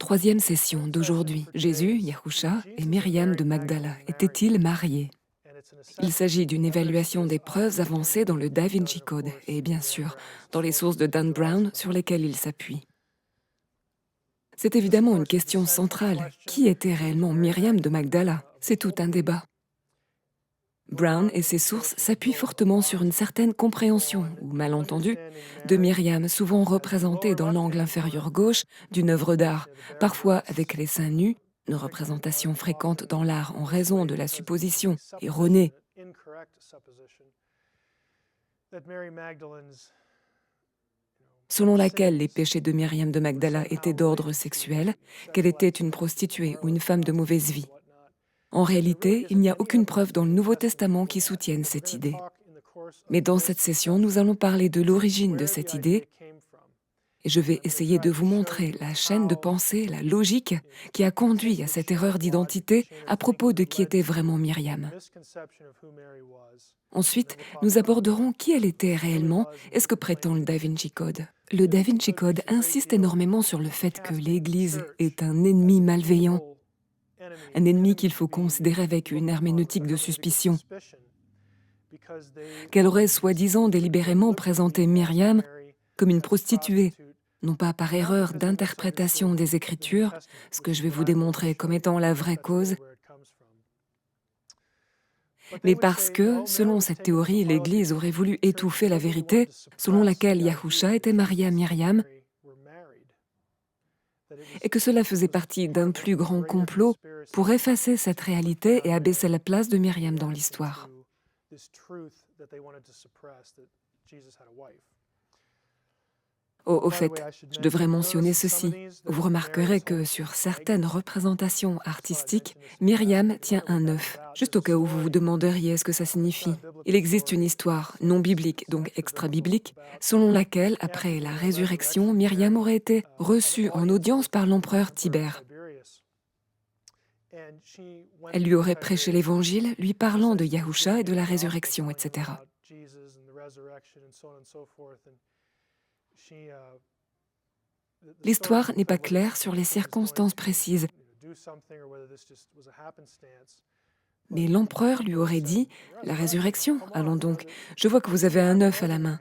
troisième session d'aujourd'hui. Jésus, Yahusha et Myriam de Magdala étaient-ils mariés? Il s'agit d'une évaluation des preuves avancées dans le Da Vinci Code et bien sûr dans les sources de Dan Brown sur lesquelles il s'appuie. C'est évidemment une question centrale. Qui était réellement Myriam de Magdala? C'est tout un débat. Brown et ses sources s'appuient fortement sur une certaine compréhension, ou malentendu, de Myriam, souvent représentée dans l'angle inférieur gauche d'une œuvre d'art, parfois avec les seins nus, une représentation fréquente dans l'art en raison de la supposition erronée selon laquelle les péchés de Myriam de Magdala étaient d'ordre sexuel, qu'elle était une prostituée ou une femme de mauvaise vie. En réalité, il n'y a aucune preuve dans le Nouveau Testament qui soutienne cette idée. Mais dans cette session, nous allons parler de l'origine de cette idée et je vais essayer de vous montrer la chaîne de pensée, la logique qui a conduit à cette erreur d'identité à propos de qui était vraiment Myriam. Ensuite, nous aborderons qui elle était réellement et ce que prétend le Da Vinci Code. Le Da Vinci Code insiste énormément sur le fait que l'Église est un ennemi malveillant, un ennemi qu'il faut considérer avec une herméneutique de suspicion, qu'elle aurait soi-disant délibérément présenté Myriam comme une prostituée, non pas par erreur d'interprétation des Écritures, ce que je vais vous démontrer comme étant la vraie cause, mais parce que, selon cette théorie, l'Église aurait voulu étouffer la vérité selon laquelle Yahusha était marié à Myriam et que cela faisait partie d'un plus grand complot pour effacer cette réalité et abaisser la place de Myriam dans l'histoire. Au fait, je devrais mentionner ceci. Vous remarquerez que sur certaines représentations artistiques, Myriam tient un œuf, juste au cas où vous vous demanderiez ce que ça signifie. Il existe une histoire non biblique, donc extra-biblique, selon laquelle, après la résurrection, Myriam aurait été reçue en audience par l'empereur Tibère. Elle lui aurait prêché l'Évangile, lui parlant de Yahusha et de la résurrection, etc. L'histoire n'est pas claire sur les circonstances précises, mais l'empereur lui aurait dit « La résurrection, allons donc, je vois que vous avez un œuf à la main.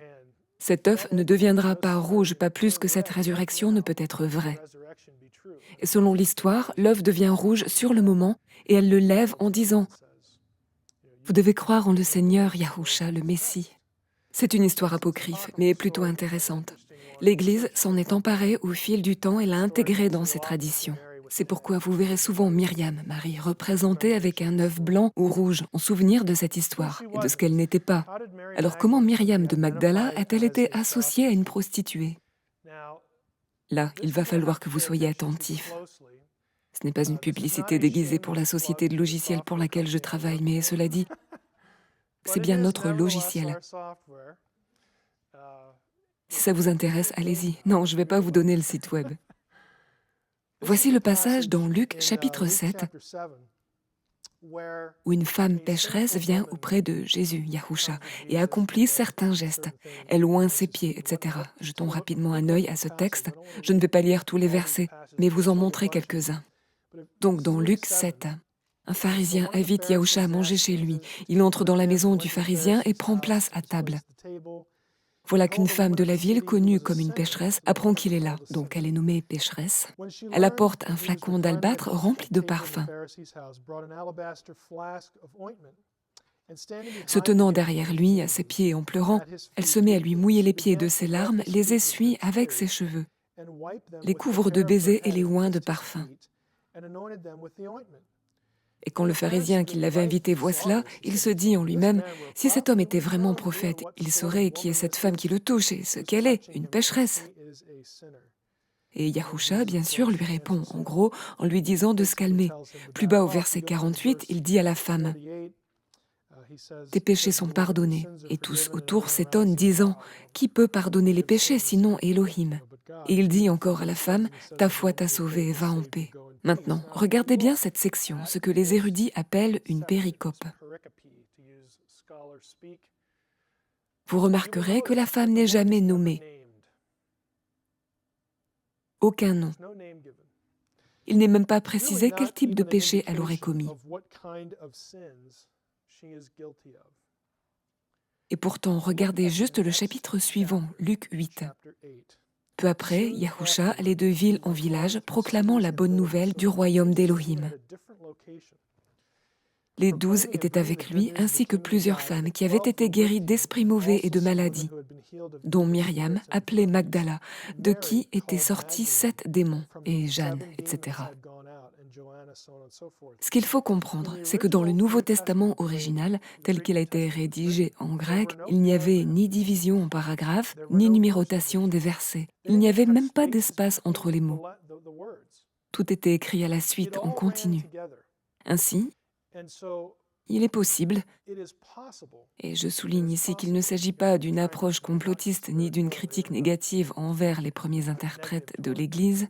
Cet œuf ne deviendra pas rouge, pas plus que cette résurrection ne peut être vraie. » Et selon l'histoire, l'œuf devient rouge sur le moment et elle le lève en disant « Vous devez croire en le Seigneur Yahusha, le Messie. » C'est une histoire apocryphe, mais plutôt intéressante. L'Église s'en est emparée au fil du temps et l'a intégrée dans ses traditions. C'est pourquoi vous verrez souvent Myriam, Marie, représentée avec un œuf blanc ou rouge, en souvenir de cette histoire et de ce qu'elle n'était pas. Alors comment Myriam de Magdala a-t-elle été associée à une prostituée? Là, il va falloir que vous soyez attentifs. Ce n'est pas une publicité déguisée pour la société de logiciels pour laquelle je travaille, mais cela dit, c'est bien notre logiciel. Si ça vous intéresse, allez-y. Non, je ne vais pas vous donner le site web. Voici le passage dans Luc chapitre 7, où une femme pécheresse vient auprès de Jésus, Yahusha, et accomplit certains gestes. Elle oint ses pieds, etc. Jetons rapidement un œil à ce texte. Je ne vais pas lire tous les versets, mais vous en montrer quelques-uns. Donc dans Luc 7, un pharisien invite Yahusha à manger chez lui. Il entre dans la maison du pharisien et prend place à table. Voilà qu'une femme de la ville, connue comme une pécheresse, apprend qu'il est là, donc elle est nommée pécheresse. Elle apporte un flacon d'albâtre rempli de parfum. Se tenant derrière lui, à ses pieds en pleurant, elle se met à lui mouiller les pieds de ses larmes, les essuie avec ses cheveux, les couvre de baisers et les oint de parfum. Et quand le pharisien qui l'avait invité voit cela, il se dit en lui-même, si cet homme était vraiment prophète, il saurait qui est cette femme qui le touche et ce qu'elle est, une pécheresse. Et Yahusha, bien sûr, lui répond, en gros, en lui disant de se calmer. Plus bas au verset 48, il dit à la femme, tes péchés sont pardonnés. Et tous autour s'étonnent, disant, qui peut pardonner les péchés sinon Elohim? Et il dit encore à la femme, ta foi t'a sauvée, va en paix. Maintenant, regardez bien cette section, ce que les érudits appellent une péricope. Vous remarquerez que la femme n'est jamais nommée. Aucun nom. Il n'est même pas précisé quel type de péché elle aurait commis. Et pourtant, regardez juste le chapitre suivant, Luc 8. Peu après, Yahusha allait de ville en village, proclamant la bonne nouvelle du royaume d'Élohim. Les 12 étaient avec lui, ainsi que plusieurs femmes qui avaient été guéries d'esprits mauvais et de maladies, dont Myriam, appelée Magdala, de qui étaient sortis 7 démons, et Jeanne, etc. Ce qu'il faut comprendre, c'est que dans le Nouveau Testament original, tel qu'il a été rédigé en grec, il n'y avait ni division en paragraphes, ni numérotation des versets. Il n'y avait même pas d'espace entre les mots. Tout était écrit à la suite, en continu. Ainsi, il est possible, et je souligne ici qu'il ne s'agit pas d'une approche complotiste ni d'une critique négative envers les premiers interprètes de l'Église,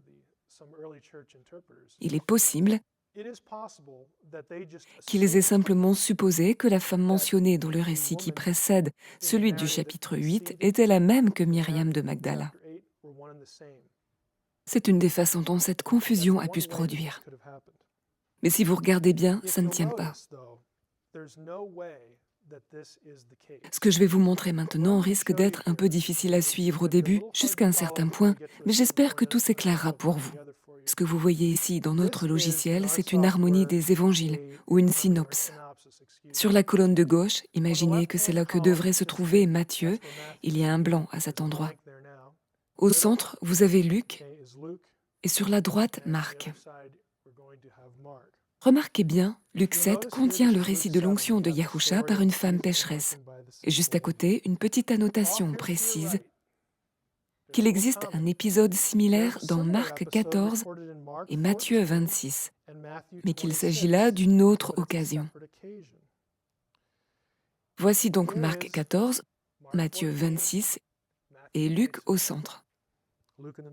il est possible qu'ils aient simplement supposé que la femme mentionnée dans le récit qui précède celui du chapitre 8 était la même que Myriam de Magdala. C'est une des façons dont cette confusion a pu se produire. Mais si vous regardez bien, ça ne tient pas. Ce que je vais vous montrer maintenant risque d'être un peu difficile à suivre au début, jusqu'à un certain point, mais j'espère que tout s'éclairera pour vous. Ce que vous voyez ici dans notre logiciel, c'est une harmonie des évangiles, ou une synopse. Sur la colonne de gauche, imaginez que c'est là que devrait se trouver Matthieu, il y a un blanc à cet endroit. Au centre, vous avez Luc, et sur la droite, Marc. Remarquez bien, Luc 7 contient le récit de l'onction de Yahusha par une femme pécheresse. Et juste à côté, une petite annotation précise qu'il existe un épisode similaire dans Marc 14 et Matthieu 26, mais qu'il s'agit là d'une autre occasion. Voici donc Marc 14, Matthieu 26 et Luc au centre.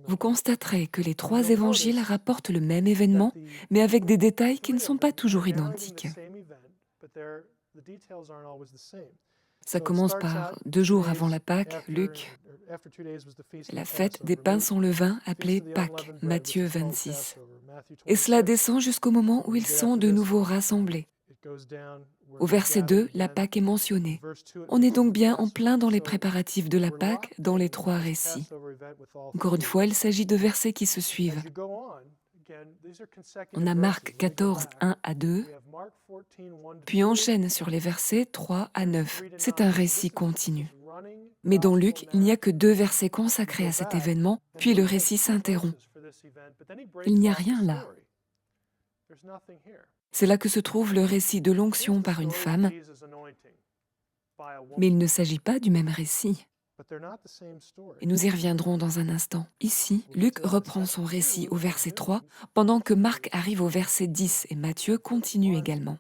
Vous constaterez que les 3 évangiles rapportent le même événement, mais avec des détails qui ne sont pas toujours identiques. Ça commence par 2 jours avant la Pâque, Luc, la fête des pains sans levain appelée Pâques, Matthieu 26. Et cela descend jusqu'au moment où ils sont de nouveau rassemblés. Au verset 2, la Pâque est mentionnée. On est donc bien en plein dans les préparatifs de la Pâque dans les 3 récits. Encore une fois, il s'agit de versets qui se suivent. On a Marc 14, 1 à 2, puis enchaîne sur les versets 3 à 9. C'est un récit continu. Mais dans Luc, il n'y a que 2 versets consacrés à cet événement, puis le récit s'interrompt. Il n'y a rien là. C'est là que se trouve le récit de l'onction par une femme, mais il ne s'agit pas du même récit. Et nous y reviendrons dans un instant. Ici, Luc reprend son récit au verset 3, pendant que Marc arrive au verset 10 et Matthieu continue également.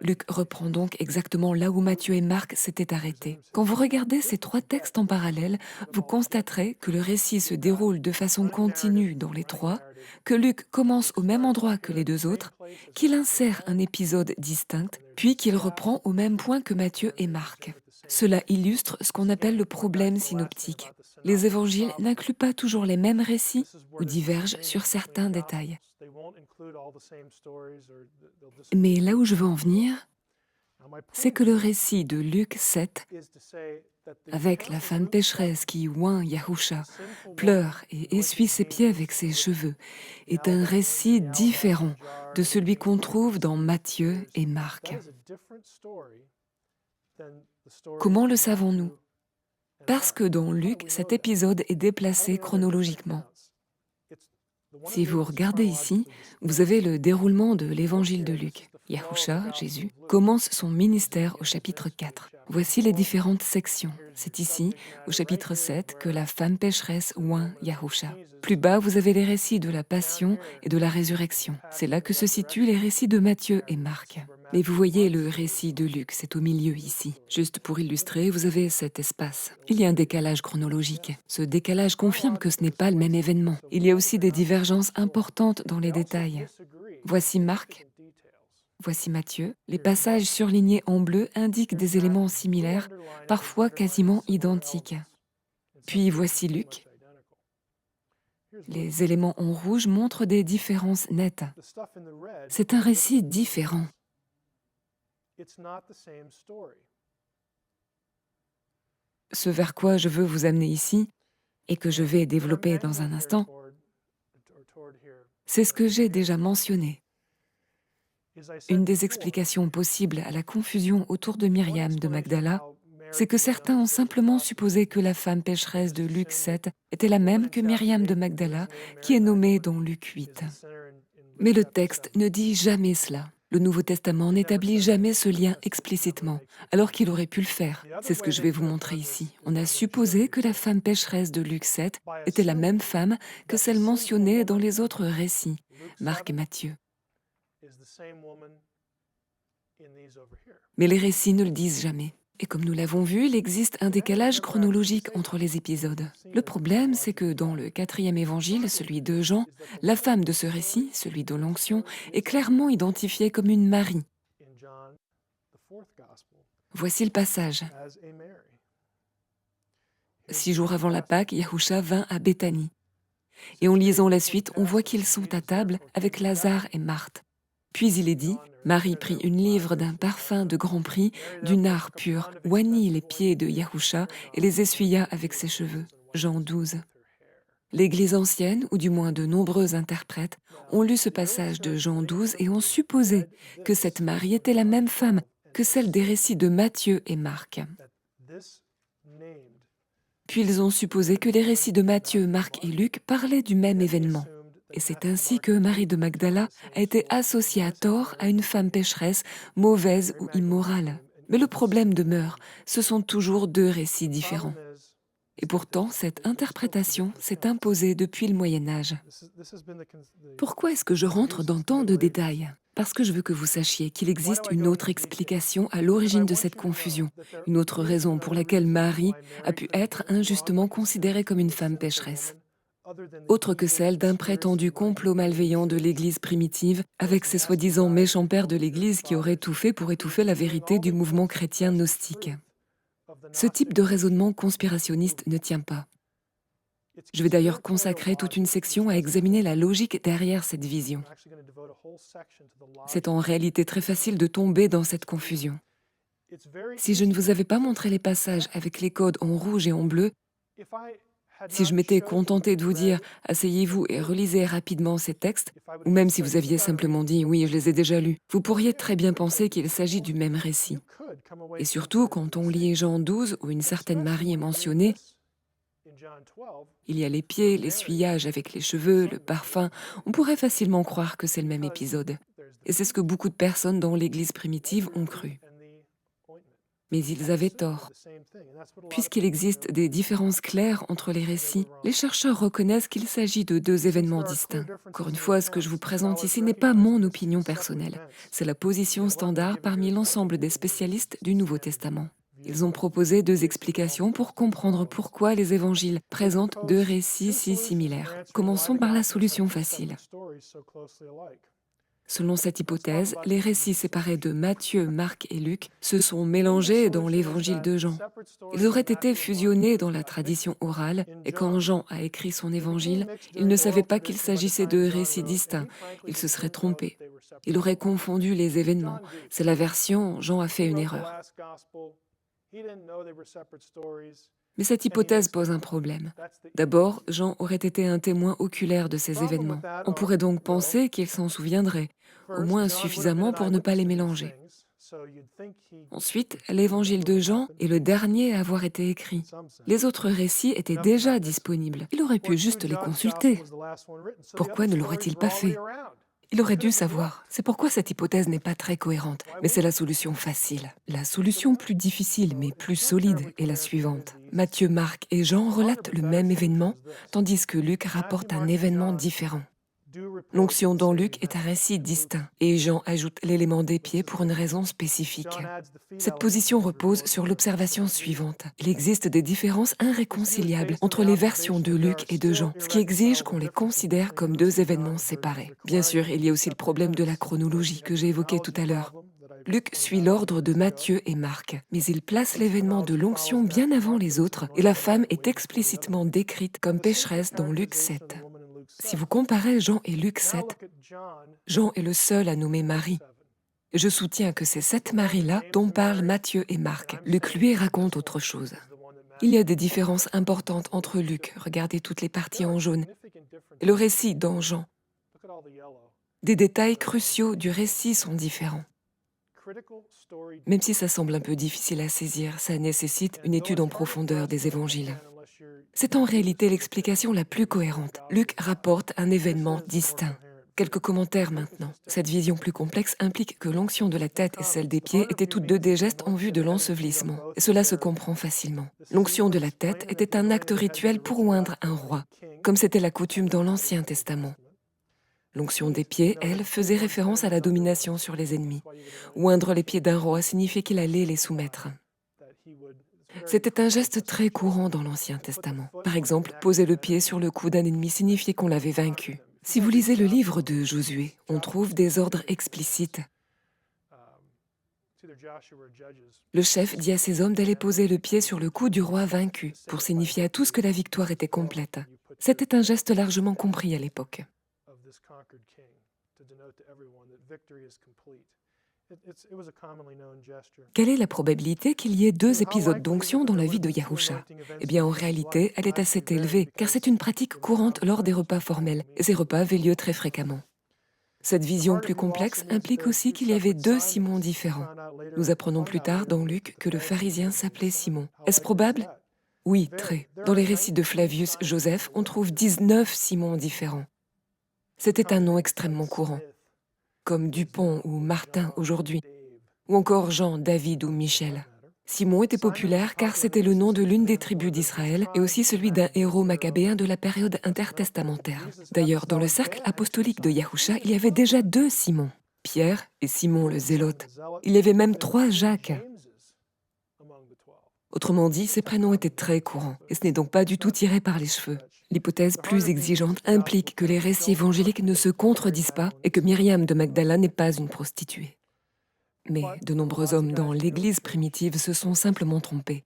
Luc reprend donc exactement là où Matthieu et Marc s'étaient arrêtés. Quand vous regardez ces 3 textes en parallèle, vous constaterez que le récit se déroule de façon continue dans les 3, que Luc commence au même endroit que les 2 autres, qu'il insère un épisode distinct, puis qu'il reprend au même point que Matthieu et Marc. Cela illustre ce qu'on appelle le problème synoptique. Les évangiles n'incluent pas toujours les mêmes récits ou divergent sur certains détails. Mais là où je veux en venir, c'est que le récit de Luc 7, avec la femme pécheresse qui oint Yahusha, pleure et essuie ses pieds avec ses cheveux, est un récit différent de celui qu'on trouve dans Matthieu et Marc. Comment le savons-nous? Parce que dans Luc, cet épisode est déplacé chronologiquement. Si vous regardez ici, vous avez le déroulement de l'évangile de Luc. Yahusha, Jésus, commence son ministère au chapitre 4. Voici les différentes sections. C'est ici, au chapitre 7, que la femme pécheresse oint Yahusha. Plus bas, vous avez les récits de la passion et de la résurrection. C'est là que se situent les récits de Matthieu et Marc. Mais vous voyez le récit de Luc, c'est au milieu ici. Juste pour illustrer, vous avez cet espace. Il y a un décalage chronologique. Ce décalage confirme que ce n'est pas le même événement. Il y a aussi des divergences importantes dans les détails. Voici Marc, voici Matthieu. Les passages surlignés en bleu indiquent des éléments similaires, parfois quasiment identiques. Puis voici Luc. Les éléments en rouge montrent des différences nettes. C'est un récit différent. Ce vers quoi je veux vous amener ici, et que je vais développer dans un instant, c'est ce que j'ai déjà mentionné. Une des explications possibles à la confusion autour de Myriam de Magdala, c'est que certains ont simplement supposé que la femme pécheresse de Luc 7 était la même que Myriam de Magdala, qui est nommée dans Luc 8. Mais le texte ne dit jamais cela. Le Nouveau Testament n'établit jamais ce lien explicitement, alors qu'il aurait pu le faire. C'est ce que je vais vous montrer ici. On a supposé que la femme pécheresse de Luc 7 était la même femme que celle mentionnée dans les autres récits, Marc et Matthieu. Mais les récits ne le disent jamais. Et comme nous l'avons vu, il existe un décalage chronologique entre les épisodes. Le problème, c'est que dans le 4e évangile, celui de Jean, la femme de ce récit, celui de l'onction, est clairement identifiée comme une Marie. Voici le passage. 6 jours avant la Pâque, Yahusha vint à Béthanie. Et en lisant la suite, on voit qu'ils sont à table avec Lazare et Marthe. Puis il est dit, Marie prit une livre d'un parfum de grand prix, du nard pur, oignit les pieds de Yahusha et les essuya avec ses cheveux. Jean 12. L'Église ancienne, ou du moins de nombreux interprètes, ont lu ce passage de Jean 12 et ont supposé que cette Marie était la même femme que celle des récits de Matthieu et Marc. Puis ils ont supposé que les récits de Matthieu, Marc et Luc parlaient du même événement. Et c'est ainsi que Marie de Magdala a été associée à tort à une femme pécheresse, mauvaise ou immorale. Mais le problème demeure, ce sont toujours 2 récits différents. Et pourtant, cette interprétation s'est imposée depuis le Moyen-Âge. Pourquoi est-ce que je rentre dans tant de détails? Parce que je veux que vous sachiez qu'il existe une autre explication à l'origine de cette confusion, une autre raison pour laquelle Marie a pu être injustement considérée comme une femme pécheresse. Autre que celle d'un prétendu complot malveillant de l'Église primitive, avec ses soi-disant méchants pères de l'Église qui auraient tout fait pour étouffer la vérité du mouvement chrétien gnostique. Ce type de raisonnement conspirationniste ne tient pas. Je vais d'ailleurs consacrer toute une section à examiner la logique derrière cette vision. C'est en réalité très facile de tomber dans cette confusion. Si je ne vous avais pas montré les passages avec les codes en rouge et en bleu, si je m'étais contenté de vous dire « asseyez-vous et relisez rapidement ces textes », ou même si vous aviez simplement dit « oui, je les ai déjà lus », vous pourriez très bien penser qu'il s'agit du même récit. Et surtout, quand on lit Jean 12, où une certaine Marie est mentionnée, il y a les pieds, l'essuyage avec les cheveux, le parfum, on pourrait facilement croire que c'est le même épisode. Et c'est ce que beaucoup de personnes dans l'Église primitive ont cru. Mais ils avaient tort. Puisqu'il existe des différences claires entre les récits, les chercheurs reconnaissent qu'il s'agit de 2 événements distincts. Encore une fois, ce que je vous présente ici n'est pas mon opinion personnelle. C'est la position standard parmi l'ensemble des spécialistes du Nouveau Testament. Ils ont proposé 2 explications pour comprendre pourquoi les évangiles présentent 2 récits si similaires. Commençons par la solution facile. Selon cette hypothèse, les récits séparés de Matthieu, Marc et Luc se sont mélangés dans l'évangile de Jean. Ils auraient été fusionnés dans la tradition orale, et quand Jean a écrit son évangile, il ne savait pas qu'il s'agissait de récits distincts. Il se serait trompé. Il aurait confondu les événements. C'est la version « Jean a fait une erreur ». Mais cette hypothèse pose un problème. D'abord, Jean aurait été un témoin oculaire de ces événements. On pourrait donc penser qu'il s'en souviendrait, au moins suffisamment pour ne pas les mélanger. Ensuite, l'évangile de Jean est le dernier à avoir été écrit. Les autres récits étaient déjà disponibles. Il aurait pu juste les consulter. Pourquoi ne l'aurait-il pas fait ? Il aurait dû savoir. C'est pourquoi cette hypothèse n'est pas très cohérente, mais c'est la solution facile. La solution plus difficile, mais plus solide, est la suivante. Matthieu, Marc et Jean relatent le même événement, tandis que Luc rapporte un événement différent. L'onction dans Luc est un récit distinct, et Jean ajoute l'élément des pieds pour une raison spécifique. Cette position repose sur l'observation suivante. Il existe des différences irréconciliables entre les versions de Luc et de Jean, ce qui exige qu'on les considère comme 2 événements séparés. Bien sûr, il y a aussi le problème de la chronologie que j'ai évoqué tout à l'heure. Luc suit l'ordre de Matthieu et Marc, mais il place l'événement de l'onction bien avant les autres, et la femme est explicitement décrite comme pécheresse dans Luc 7. Si vous comparez Jean et Luc 7, Jean est le seul à nommer Marie. Je soutiens que c'est cette Marie-là dont parlent Matthieu et Marc. Luc, lui, raconte autre chose. Il y a des différences importantes entre Luc, regardez toutes les parties en jaune, et le récit dans Jean. Des détails cruciaux du récit sont différents. Même si ça semble un peu difficile à saisir, ça nécessite une étude en profondeur des évangiles. C'est en réalité l'explication la plus cohérente. Luc rapporte un événement distinct. Quelques commentaires maintenant. Cette vision plus complexe implique que l'onction de la tête et celle des pieds étaient toutes deux des gestes en vue de l'ensevelissement. Et cela se comprend facilement. L'onction de la tête était un acte rituel pour oindre un roi, comme c'était la coutume dans l'Ancien Testament. L'onction des pieds, elle, faisait référence à la domination sur les ennemis. Oindre les pieds d'un roi signifiait qu'il allait les soumettre. C'était un geste très courant dans l'Ancien Testament. Par exemple, poser le pied sur le cou d'un ennemi signifiait qu'on l'avait vaincu. Si vous lisez le livre de Josué, on trouve des ordres explicites. Le chef dit à ses hommes d'aller poser le pied sur le cou du roi vaincu, pour signifier à tous que la victoire était complète. C'était un geste largement compris à l'époque. Quelle est la probabilité qu'il y ait 2 épisodes d'onction dans la vie de Yahusha? Eh bien, en réalité, elle est assez élevée, car c'est une pratique courante lors des repas formels, et ces repas avaient lieu très fréquemment. Cette vision plus complexe implique aussi qu'il y avait 2 Simons différents. Nous apprenons plus tard dans Luc que le pharisien s'appelait Simon. Est-ce probable? Oui, très. Dans les récits de Flavius Joseph, on trouve 19 Simons différents. C'était un nom extrêmement courant, comme Dupont ou Martin aujourd'hui, ou encore Jean, David ou Michel. Simon était populaire car c'était le nom de l'une des tribus d'Israël et aussi celui d'un héros maccabéen de la période intertestamentaire. D'ailleurs, dans le cercle apostolique de Yahusha, il y avait déjà 2 Simons, Pierre et Simon le Zélote. Il y avait même 3 Jacques. Autrement dit, ces prénoms étaient très courants, et ce n'est donc pas du tout tiré par les cheveux. L'hypothèse plus exigeante implique que les récits évangéliques ne se contredisent pas et que Myriam de Magdala n'est pas une prostituée. Mais de nombreux hommes dans l'Église primitive se sont simplement trompés.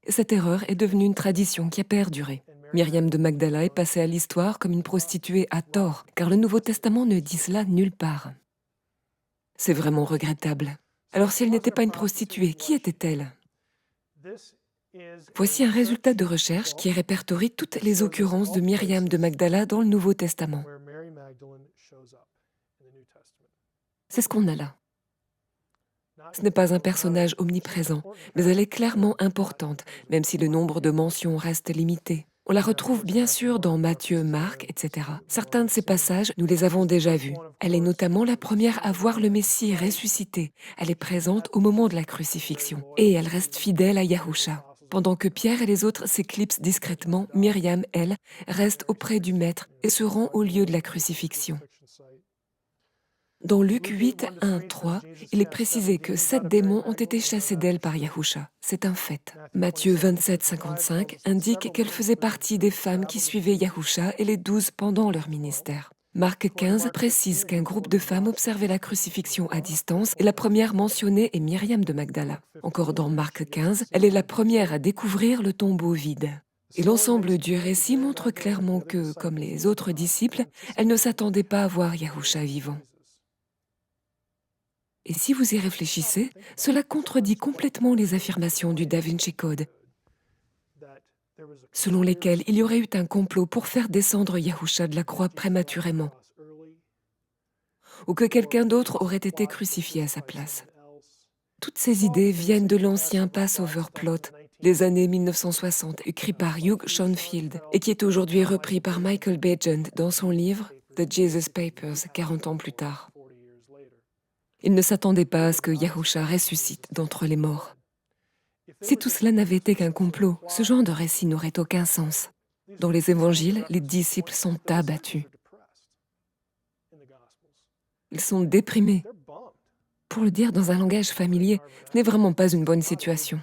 Cette erreur est devenue une tradition qui a perduré. Myriam de Magdala est passée à l'histoire comme une prostituée à tort, car le Nouveau Testament ne dit cela nulle part. C'est vraiment regrettable. Alors si elle n'était pas une prostituée, qui était-elle? Voici un résultat de recherche qui répertorie toutes les occurrences de Myriam de Magdala dans le Nouveau Testament. C'est ce qu'on a là. Ce n'est pas un personnage omniprésent, mais elle est clairement importante, même si le nombre de mentions reste limité. On la retrouve bien sûr dans Matthieu, Marc, etc. Certains de ces passages, nous les avons déjà vus. Elle est notamment la première à voir le Messie ressuscité. Elle est présente au moment de la crucifixion. Et elle reste fidèle à Yahusha. Pendant que Pierre et les autres s'éclipsent discrètement, Myriam, elle, reste auprès du Maître et se rend au lieu de la crucifixion. Dans Luc 8, 1, 3, il est précisé que 7 démons ont été chassés d'elle par Yahusha. C'est un fait. Matthieu 27, 55 indique qu'elle faisait partie des femmes qui suivaient Yahusha et les 12 pendant leur ministère. Marc 15 précise qu'un groupe de femmes observait la crucifixion à distance et la première mentionnée est Myriam de Magdala. Encore dans Marc 15, elle est la première à découvrir le tombeau vide. Et l'ensemble du récit montre clairement que, comme les autres disciples, elle ne s'attendait pas à voir Yahusha vivant. Et si vous y réfléchissez, cela contredit complètement les affirmations du Da Vinci Code, selon lesquelles il y aurait eu un complot pour faire descendre Yahusha de la croix prématurément, ou que quelqu'un d'autre aurait été crucifié à sa place. Toutes ces idées viennent de l'ancien Passover Plot, des années 1960, écrit par Hugh Schonfield, et qui est aujourd'hui repris par Michael Begent dans son livre The Jesus Papers, 40 ans plus tard. Il ne s'attendait pas à ce que Yahusha ressuscite d'entre les morts. Si tout cela n'avait été qu'un complot, ce genre de récit n'aurait aucun sens. Dans les évangiles, les disciples sont abattus. Ils sont déprimés. Pour le dire dans un langage familier, ce n'est vraiment pas une bonne situation.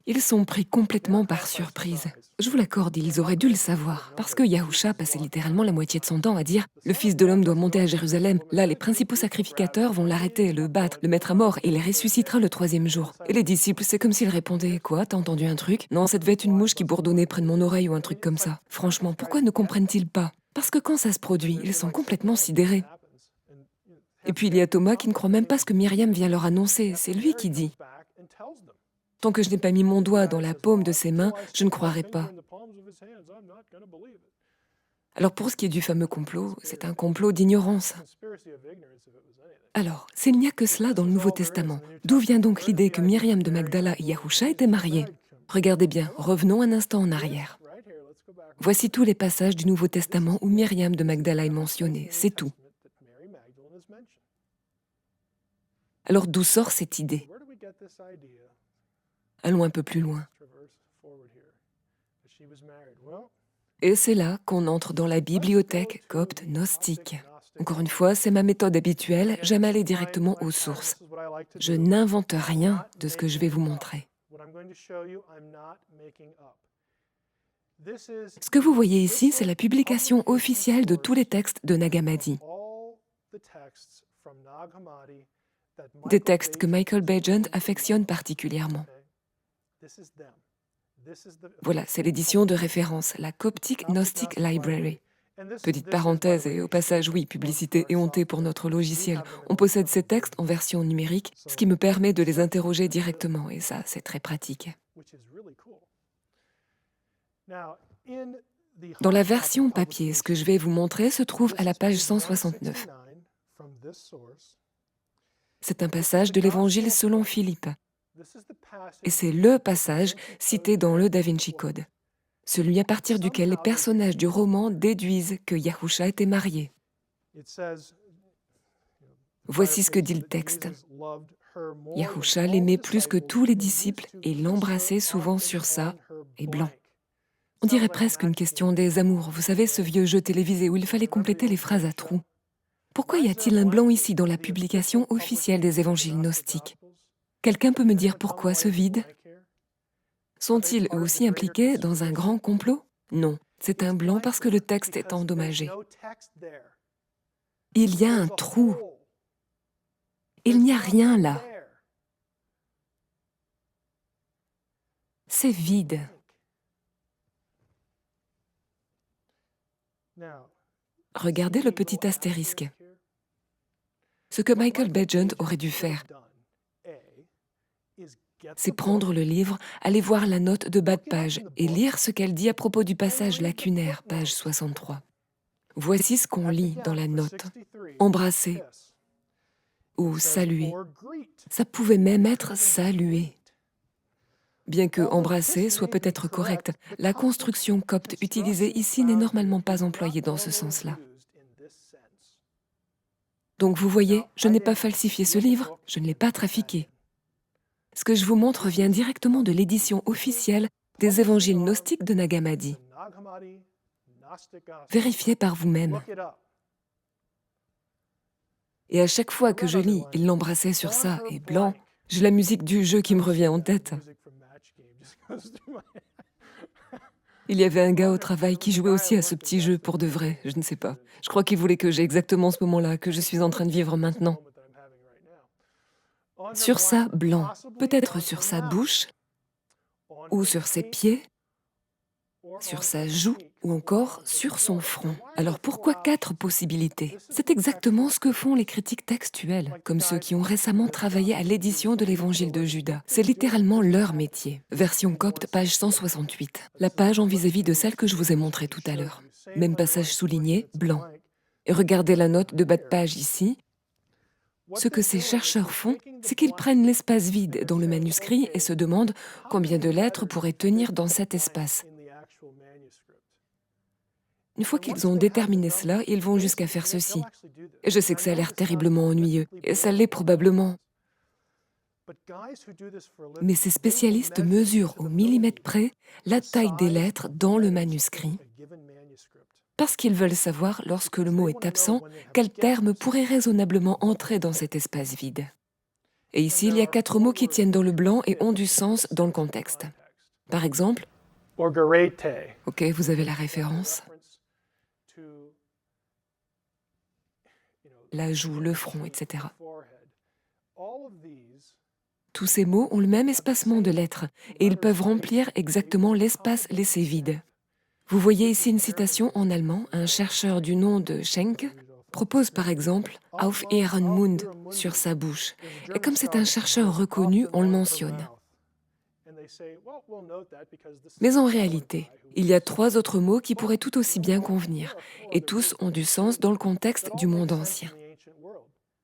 Ils sont pris complètement par surprise. Je vous l'accorde, ils auraient dû le savoir, parce que Yahusha passait littéralement la moitié de son temps à dire « Le Fils de l'homme doit monter à Jérusalem. Là, les principaux sacrificateurs vont l'arrêter, le battre, le mettre à mort, et il ressuscitera le troisième jour. » Et les disciples, c'est comme s'ils répondaient « Quoi, t'as entendu un truc? Non, ça devait être une mouche qui bourdonnait près de mon oreille ou un truc comme ça. » Franchement, pourquoi ne comprennent-ils pas? Parce que quand ça se produit, ils sont complètement sidérés. Et puis il y a Thomas qui ne croit même pas ce que Myriam vient leur annoncer. C'est lui qui dit « Tant que je n'ai pas mis mon doigt dans la paume de ses mains, je ne croirai pas. » Alors pour ce qui est du fameux complot, c'est un complot d'ignorance. Alors, s'il n'y a que cela dans le Nouveau Testament, d'où vient donc l'idée que Myriam de Magdala et Yahusha étaient mariés? Regardez bien, revenons un instant en arrière. Voici tous les passages du Nouveau Testament où Myriam de Magdala est mentionnée, c'est tout. Alors d'où sort cette idée? Allons un peu plus loin. Et c'est là qu'on entre dans la bibliothèque copte gnostique. Encore une fois, c'est ma méthode habituelle, j'aime aller directement aux sources. Je n'invente rien de ce que je vais vous montrer. Ce que vous voyez ici, c'est la publication officielle de tous les textes de Nag Hammadi. Des textes que Michael Bagent affectionne particulièrement. Voilà, c'est l'édition de référence, la Coptic Gnostic Library. Petite parenthèse, et au passage, oui, publicité éhontée pour notre logiciel. On possède ces textes en version numérique, ce qui me permet de les interroger directement, et ça, c'est très pratique. Dans la version papier, ce que je vais vous montrer se trouve à la page 169. C'est un passage de l'Évangile selon Philippe. Et c'est le passage cité dans le Da Vinci Code, celui à partir duquel les personnages du roman déduisent que Yahusha était marié. Voici ce que dit le texte. Yahusha l'aimait plus que tous les disciples et l'embrassait souvent sur ça, et blanc. On dirait presque une question des amours, vous savez, ce vieux jeu télévisé où il fallait compléter les phrases à trous. Pourquoi y a-t-il un blanc ici dans la publication officielle des évangiles gnostiques? Quelqu'un peut me dire pourquoi ce vide? Sont-ils eux aussi impliqués dans un grand complot? Non, c'est un blanc parce que le texte est endommagé. Il y a un trou. Il n'y a rien là. C'est vide. Regardez le petit astérisque. Ce que Michael Bagent aurait dû faire, c'est prendre le livre, aller voir la note de bas de page et lire ce qu'elle dit à propos du passage lacunaire, page 63. Voici ce qu'on lit dans la note. Embrasser ou saluer. Ça pouvait même être saluer. Bien que embrasser soit peut-être correct, la construction copte utilisée ici n'est normalement pas employée dans ce sens-là. Donc vous voyez, je n'ai pas falsifié ce livre, je ne l'ai pas trafiqué. Ce que je vous montre vient directement de l'édition officielle des évangiles gnostiques de Nag Hammadi. Vérifiez par vous-même. Et à chaque fois que je lis « Il l'embrassait sur ça » et blanc, j'ai la musique du jeu qui me revient en tête. Il y avait un gars au travail qui jouait aussi à ce petit jeu pour de vrai, je ne sais pas. Je crois qu'il voulait que j'ai exactement ce moment-là que je suis en train de vivre maintenant. Sur ça, blanc, peut-être sur sa bouche, ou sur ses pieds, sur sa joue, ou encore sur son front. Alors pourquoi 4 possibilités? C'est exactement ce que font les critiques textuels, comme ceux qui ont récemment travaillé à l'édition de l'Évangile de Judas. C'est littéralement leur métier. Version copte, page 168. La page en vis-à-vis de celle que je vous ai montrée tout à l'heure. Même passage souligné, blanc. Et regardez la note de bas de page ici. Ce que ces chercheurs font, c'est qu'ils prennent l'espace vide dans le manuscrit et se demandent combien de lettres pourraient tenir dans cet espace. Une fois qu'ils ont déterminé cela, ils vont jusqu'à faire ceci. Et je sais que ça a l'air terriblement ennuyeux, et ça l'est probablement. Mais ces spécialistes mesurent au millimètre près la taille des lettres dans le manuscrit, parce qu'ils veulent savoir, lorsque le mot est absent, quel terme pourrait raisonnablement entrer dans cet espace vide. Et ici, il y a 4 mots qui tiennent dans le blanc et ont du sens dans le contexte. Par exemple, ok, vous avez la référence, la joue, le front, etc. Tous ces mots ont le même espacement de lettres et ils peuvent remplir exactement l'espace laissé vide. Vous voyez ici une citation en allemand. Un chercheur du nom de Schenk propose par exemple « Auf Ihren Mund » sur sa bouche. Et comme c'est un chercheur reconnu, on le mentionne. Mais en réalité, il y a 3 autres mots qui pourraient tout aussi bien convenir, et tous ont du sens dans le contexte du monde ancien.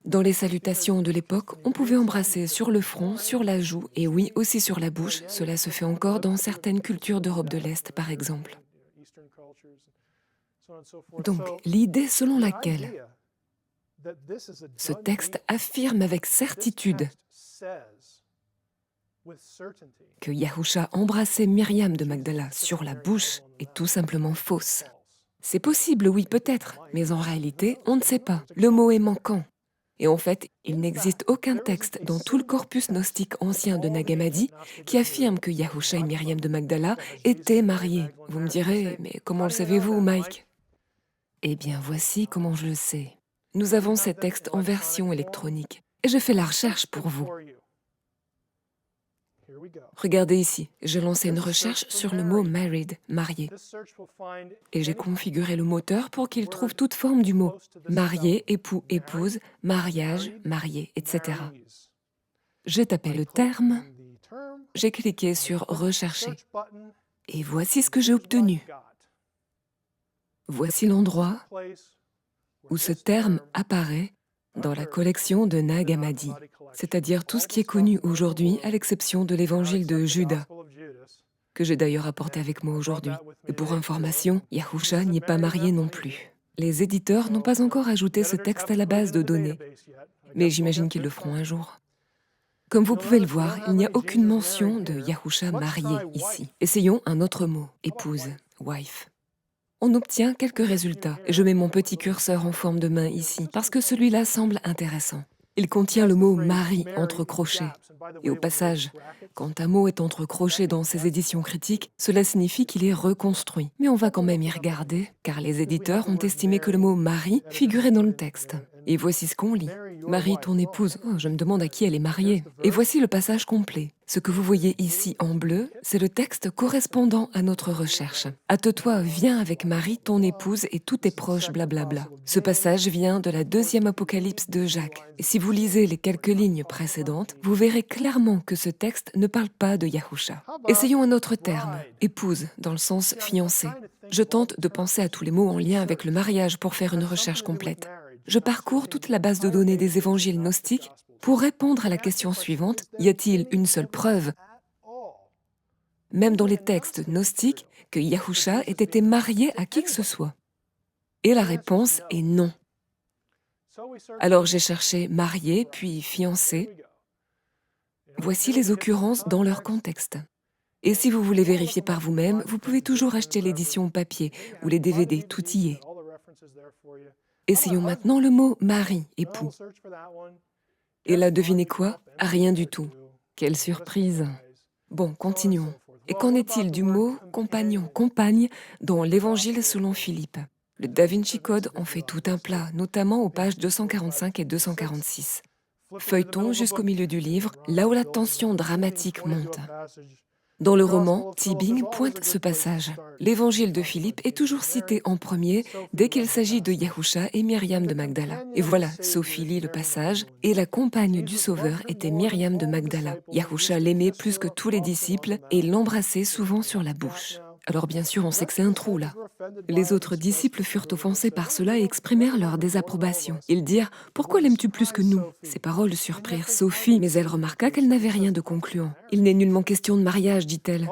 Dans les salutations de l'époque, on pouvait embrasser sur le front, sur la joue et oui, aussi sur la bouche. Cela se fait encore dans certaines cultures d'Europe de l'Est, par exemple. Donc, l'idée selon laquelle ce texte affirme avec certitude que Yahusha embrassait Myriam de Magdala sur la bouche est tout simplement fausse. C'est possible, oui, peut-être, mais en réalité, on ne sait pas. Le mot est manquant. Et en fait, il n'existe aucun texte dans tout le corpus gnostique ancien de Nag Hammadi qui affirme que Yahusha et Myriam de Magdala étaient mariés. Vous me direz, mais comment le savez-vous, Mike? Eh bien, voici comment je le sais. Nous avons ces textes en version électronique, et je fais la recherche pour vous. Regardez ici, j'ai lancé une recherche sur le mot « married », marié, et j'ai configuré le moteur pour qu'il trouve toute forme du mot « marié »,« époux »,« épouse »,« mariage »,« marié », etc. J'ai tapé le terme, j'ai cliqué sur « Rechercher », et voici ce que j'ai obtenu. Voici l'endroit où ce terme apparaît dans la collection de Nag Hammadi, c'est-à-dire tout ce qui est connu aujourd'hui à l'exception de l'évangile de Judas, que j'ai d'ailleurs apporté avec moi aujourd'hui. Et pour information, Yahusha n'y est pas marié non plus. Les éditeurs n'ont pas encore ajouté ce texte à la base de données, mais j'imagine qu'ils le feront un jour. Comme vous pouvez le voir, il n'y a aucune mention de Yahusha marié ici. Essayons un autre mot, épouse, wife. On obtient quelques résultats. Je mets mon petit curseur en forme de main ici, parce que celui-là semble intéressant. Il contient le mot « mari » entre crochets. Et au passage, quand un mot est entre crochets dans ces éditions critiques, cela signifie qu'il est reconstruit. Mais on va quand même y regarder, car les éditeurs ont estimé que le mot « mari » figurait dans le texte. Et voici ce qu'on lit. « Marie, ton épouse ». Oh, je me demande à qui elle est mariée. Et voici le passage complet. Ce que vous voyez ici en bleu, c'est le texte correspondant à notre recherche. « Hâte-toi, viens avec Marie, ton épouse et tous tes proches, blablabla ». Ce passage vient de la 2e Apocalypse de Jacques. Et si vous lisez les quelques lignes précédentes, vous verrez clairement que ce texte ne parle pas de Yahusha. Essayons un autre terme, « épouse » dans le sens « fiancée ». Je tente de penser à tous les mots en lien avec le mariage pour faire une recherche complète. Je parcours toute la base de données des évangiles gnostiques pour répondre à la question suivante, y a-t-il une seule preuve, même dans les textes gnostiques, que Yahusha ait été marié à qui que ce soit? Et la réponse est non. Alors j'ai cherché marié, puis fiancé. Voici les occurrences dans leur contexte. Et si vous voulez vérifier par vous-même, vous pouvez toujours acheter l'édition papier ou les DVD, tout y est. Essayons maintenant le mot mari, époux. Et là, devinez quoi? Rien du tout. Quelle surprise! Bon, continuons. Et qu'en est-il du mot compagnon, compagne dans l'Évangile selon Philippe? Le Da Vinci Code en fait tout un plat, notamment aux pages 245 et 246. Feuilletons jusqu'au milieu du livre, là où la tension dramatique monte. Dans le roman, Tibing pointe ce passage. L'évangile de Philippe est toujours cité en premier dès qu'il s'agit de Yahusha et Myriam de Magdala. Et voilà, Sophie lit le passage, et la compagne du Sauveur était Myriam de Magdala. Yahusha l'aimait plus que tous les disciples et l'embrassait souvent sur la bouche. Alors bien sûr, on sait que c'est un trou là. Les autres disciples furent offensés par cela et exprimèrent leur désapprobation. Ils dirent « Pourquoi l'aimes-tu plus que nous ?» Ces paroles surprirent Sophie, mais elle remarqua qu'elle n'avait rien de concluant. « Il n'est nullement question de mariage, dit-elle. »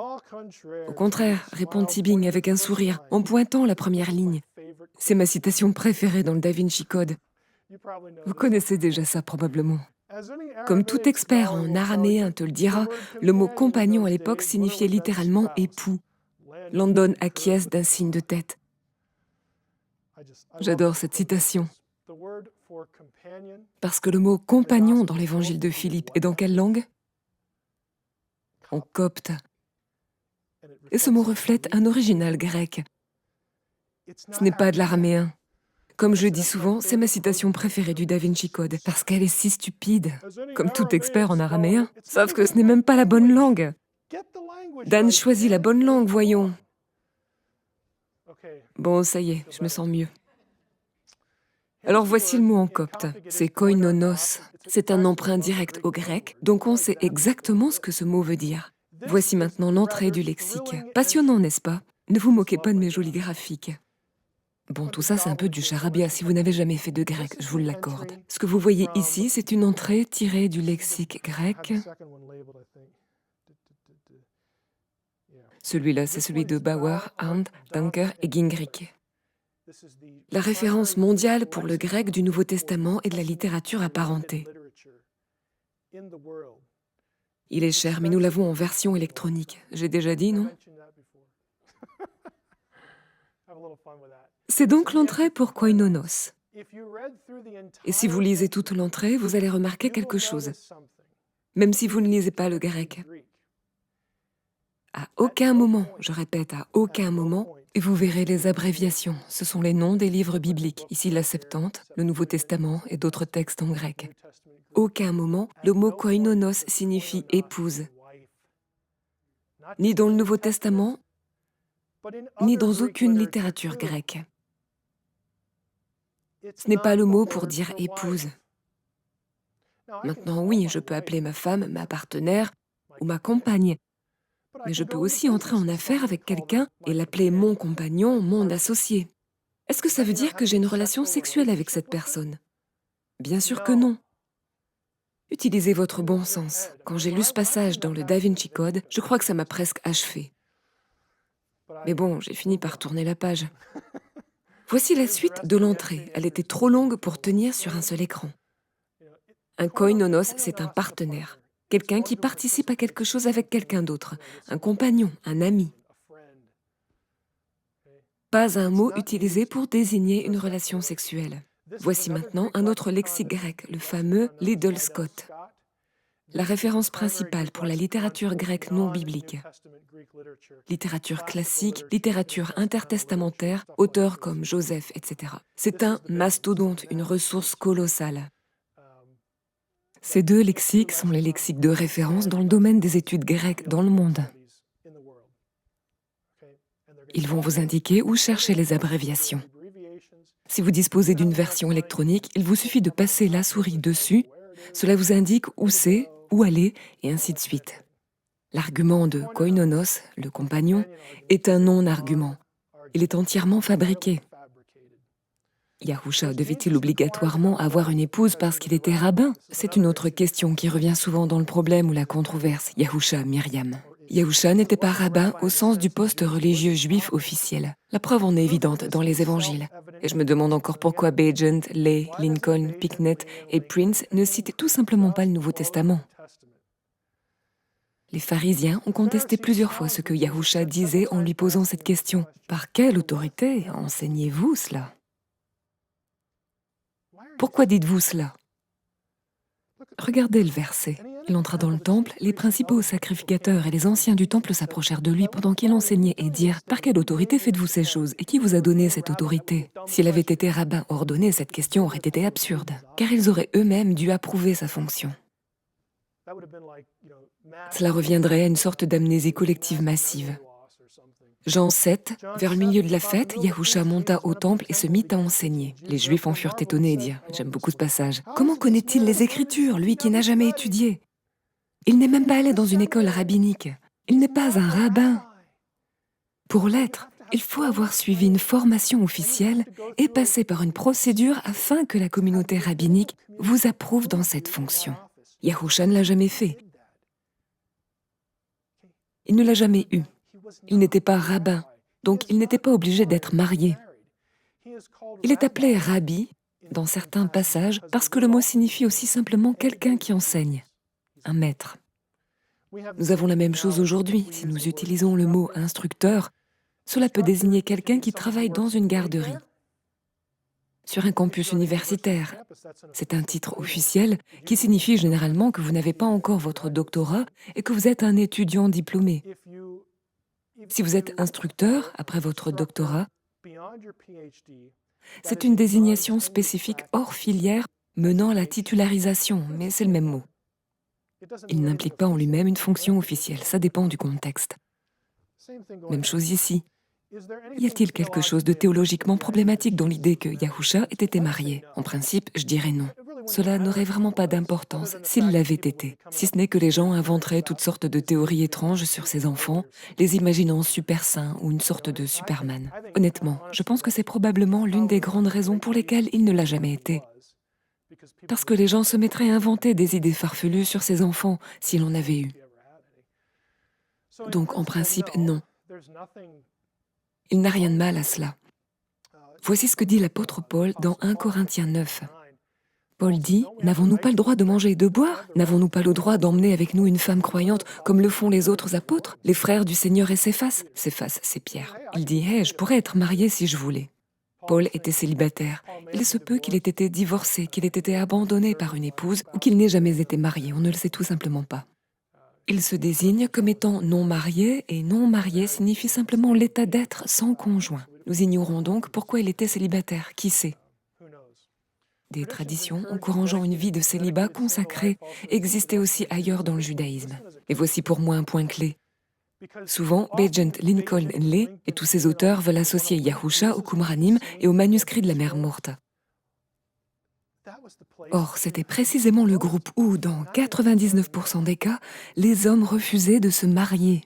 Au contraire, répond Tibing avec un sourire, en pointant la première ligne. C'est ma citation préférée dans le Da Vinci Code. Vous connaissez déjà ça probablement. Comme tout expert en araméen te le dira, le mot compagnon à l'époque signifiait littéralement époux. Landon acquiesce d'un signe de tête. J'adore cette citation. Parce que le mot « compagnon » dans l'évangile de Philippe est dans quelle langue? En copte. Et ce mot reflète un original grec. Ce n'est pas de l'araméen. Comme je le dis souvent, c'est ma citation préférée du Da Vinci Code, parce qu'elle est si stupide. Comme tout expert en araméen, sauf que ce n'est même pas la bonne langue. Dan choisit la bonne langue, voyons. Bon, ça y est, je me sens mieux. Alors voici le mot en copte, c'est koinonos. C'est un emprunt direct au grec, donc on sait exactement ce que ce mot veut dire. Voici maintenant l'entrée du lexique. Passionnant, n'est-ce pas? Ne vous moquez pas de mes jolis graphiques. Bon, tout ça, c'est un peu du charabia si vous n'avez jamais fait de grec, je vous l'accorde. Ce que vous voyez ici, c'est une entrée tirée du lexique grec. Celui-là, c'est celui de Bauer, Hand, Danker et Gingrich. La référence mondiale pour le grec du Nouveau Testament et de la littérature apparentée. Il est cher, mais nous l'avons en version électronique. J'ai déjà dit, non? C'est donc l'entrée pour koinonos. Et si vous lisez toute l'entrée, vous allez remarquer quelque chose, même si vous ne lisez pas le grec. À aucun moment, je répète, à aucun moment, vous verrez les abréviations. Ce sont les noms des livres bibliques. Ici, la Septante, le Nouveau Testament et d'autres textes en grec. Aucun moment, le mot koinonos signifie épouse. Ni dans le Nouveau Testament, ni dans aucune littérature grecque. Ce n'est pas le mot pour dire épouse. Maintenant, oui, je peux appeler ma femme ma partenaire ou ma compagne. Mais je peux aussi entrer en affaire avec quelqu'un et l'appeler mon compagnon, mon associé. Est-ce que ça veut dire que j'ai une relation sexuelle avec cette personne? Bien sûr que non. Utilisez votre bon sens. Quand j'ai lu ce passage dans le Da Vinci Code, je crois que ça m'a presque achevé. Mais bon, j'ai fini par tourner la page. Voici la suite de l'entrée. Elle était trop longue pour tenir sur un seul écran. Un koinonos, c'est un partenaire. Quelqu'un qui participe à quelque chose avec quelqu'un d'autre. Un compagnon, un ami. Pas un mot utilisé pour désigner une relation sexuelle. Voici maintenant un autre lexique grec, le fameux Liddell Scott. La référence principale pour la littérature grecque non biblique. Littérature classique, littérature intertestamentaire, auteurs comme Joseph, etc. C'est un mastodonte, une ressource colossale. Ces deux lexiques sont les lexiques de référence dans le domaine des études grecques dans le monde. Ils vont vous indiquer où chercher les abréviations. Si vous disposez d'une version électronique, il vous suffit de passer la souris dessus. Cela vous indique où c'est, où aller, et ainsi de suite. L'argument de koinonos, le compagnon, est un non-argument. Il est entièrement fabriqué. Yahusha devait-il obligatoirement avoir une épouse parce qu'il était rabbin? C'est une autre question qui revient souvent dans le problème ou la controverse. Yahusha, Myriam. Yahusha n'était pas rabbin au sens du poste religieux juif officiel. La preuve en est évidente dans les évangiles. Et je me demande encore pourquoi Bajent, Lay, Lincoln, Picknett et Prince ne citent tout simplement pas le Nouveau Testament. Les pharisiens ont contesté plusieurs fois ce que Yahusha disait en lui posant cette question. Par quelle autorité enseignez-vous cela? Pourquoi dites-vous cela? Regardez le verset. Il entra dans le temple, les principaux sacrificateurs et les anciens du temple s'approchèrent de lui pendant qu'il enseignait et dirent « Par quelle autorité faites-vous ces choses? Et qui vous a donné cette autorité ?» S'il avait été rabbin ordonné, cette question aurait été absurde, car ils auraient eux-mêmes dû approuver sa fonction. Cela reviendrait à une sorte d'amnésie collective massive. Jean 7, vers le milieu de la fête, Yahusha monta au temple et se mit à enseigner. Les Juifs en furent étonnés et dirent « J'aime beaucoup ce passage. Comment connaît-il les Écritures, lui qui n'a jamais étudié? Il n'est même pas allé dans une école rabbinique. Il n'est pas un rabbin. Pour l'être, il faut avoir suivi une formation officielle et passer par une procédure afin que la communauté rabbinique vous approuve dans cette fonction. Yahusha ne l'a jamais fait. Il ne l'a jamais eu. Il n'était pas rabbin, donc il n'était pas obligé d'être marié. Il est appelé rabbi dans certains passages parce que le mot signifie aussi simplement quelqu'un qui enseigne, un maître. Nous avons la même chose aujourd'hui. Si nous utilisons le mot instructeur, cela peut désigner quelqu'un qui travaille dans une garderie. sur un campus universitaire. C'est un titre officiel qui signifie généralement que vous n'avez pas encore votre doctorat et que vous êtes un étudiant diplômé. Si vous êtes instructeur après votre doctorat, c'est une désignation spécifique hors filière menant à la titularisation, mais c'est le même mot. Il n'implique pas en lui-même une fonction officielle, ça dépend du contexte. Même chose ici. Y a-t-il quelque chose de théologiquement problématique dans l'idée que Yahusha ait été marié? En principe, je dirais non. Cela n'aurait vraiment pas d'importance s'il l'avait été, si ce n'est que les gens inventeraient toutes sortes de théories étranges sur ses enfants, les imaginant super saints ou une sorte de Superman. Honnêtement, je pense que c'est probablement l'une des grandes raisons pour lesquelles il ne l'a jamais été. Parce que les gens se mettraient à inventer des idées farfelues sur ses enfants s'il en avait eu. Donc en principe, non. Il n'a rien de mal à cela. Voici ce que dit l'apôtre Paul dans 1 Corinthiens 9. Paul dit, « N'avons-nous pas le droit de manger et de boire? N'avons-nous pas le droit d'emmener avec nous une femme croyante comme le font les autres apôtres, les frères du Seigneur et Céphas ?» Céphas, c'est Pierre. Il dit, « Hey, je pourrais être marié si je voulais. » Paul était célibataire. Il se peut qu'il ait été divorcé, qu'il ait été abandonné par une épouse ou qu'il n'ait jamais été marié, on ne le sait tout simplement pas. Il se désigne comme étant non marié, et non marié signifie simplement l'état d'être sans conjoint. Nous ignorons donc pourquoi il était célibataire, qui sait? Des traditions encourageant une vie de célibat consacrée existaient aussi ailleurs dans le judaïsme. Et voici pour moi un point clé. Souvent, Bejent, Lincoln Lee et tous ces auteurs veulent associer Yahusha au Qumranim et au manuscrit de la mer Morte. Or, c'était précisément le groupe où, dans 99% des cas, les hommes refusaient de se marier.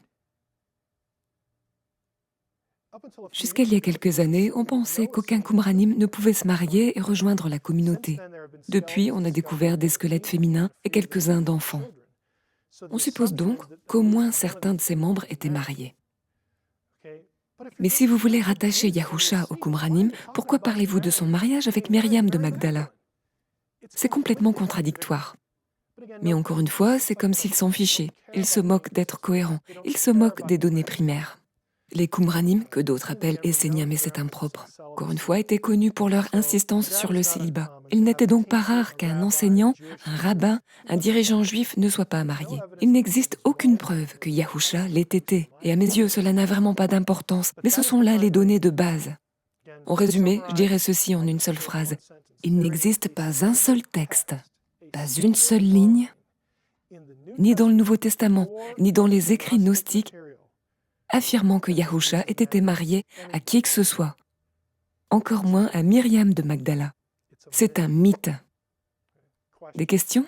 Jusqu'à il y a quelques années, on pensait qu'aucun Qumranim ne pouvait se marier et rejoindre la communauté. Depuis, on a découvert des squelettes féminins et quelques-uns d'enfants. On suppose donc qu'au moins certains de ses membres étaient mariés. Mais si vous voulez rattacher Yahusha au Qumranim, pourquoi parlez-vous de son mariage avec Myriam de Magdala? C'est complètement contradictoire. Mais encore une fois, c'est comme s'il s'en fichait. Il se moque d'être cohérent. Il se moque des données primaires. Les Qumranim, que d'autres appellent Esséniens, mais c'est impropre, encore une fois, étaient connus pour leur insistance sur le célibat. Il n'était donc pas rare qu'un enseignant, un rabbin, un dirigeant juif ne soit pas marié. Il n'existe aucune preuve que Yahusha l'ait été. Et à mes yeux, cela n'a vraiment pas d'importance, mais ce sont là les données de base. En résumé, je dirais ceci en une seule phrase. Il n'existe pas un seul texte, pas une seule ligne, ni dans le Nouveau Testament, ni dans les écrits gnostiques, affirmant que Yahusha ait été marié à qui que ce soit, encore moins à Myriam de Magdala. C'est un mythe. Des questions?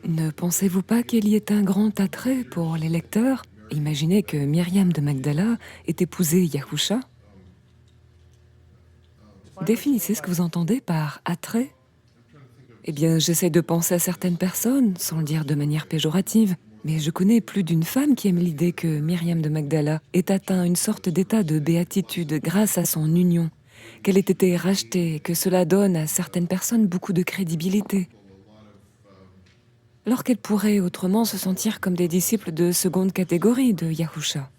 Ne pensez-vous pas qu'il y ait un grand attrait pour les lecteurs? Imaginez que Myriam de Magdala ait épousé Yahusha. Définissez ce que vous entendez par attrait. Eh bien, j'essaie de penser à certaines personnes, sans le dire de manière péjorative, mais je connais plus d'une femme qui aime l'idée que Myriam de Magdala ait atteint une sorte d'état de béatitude grâce à son union, qu'elle ait été rachetée, et que cela donne à certaines personnes beaucoup de crédibilité. Alors qu'elles pourraient autrement se sentir comme des disciples de seconde catégorie de Yahusha.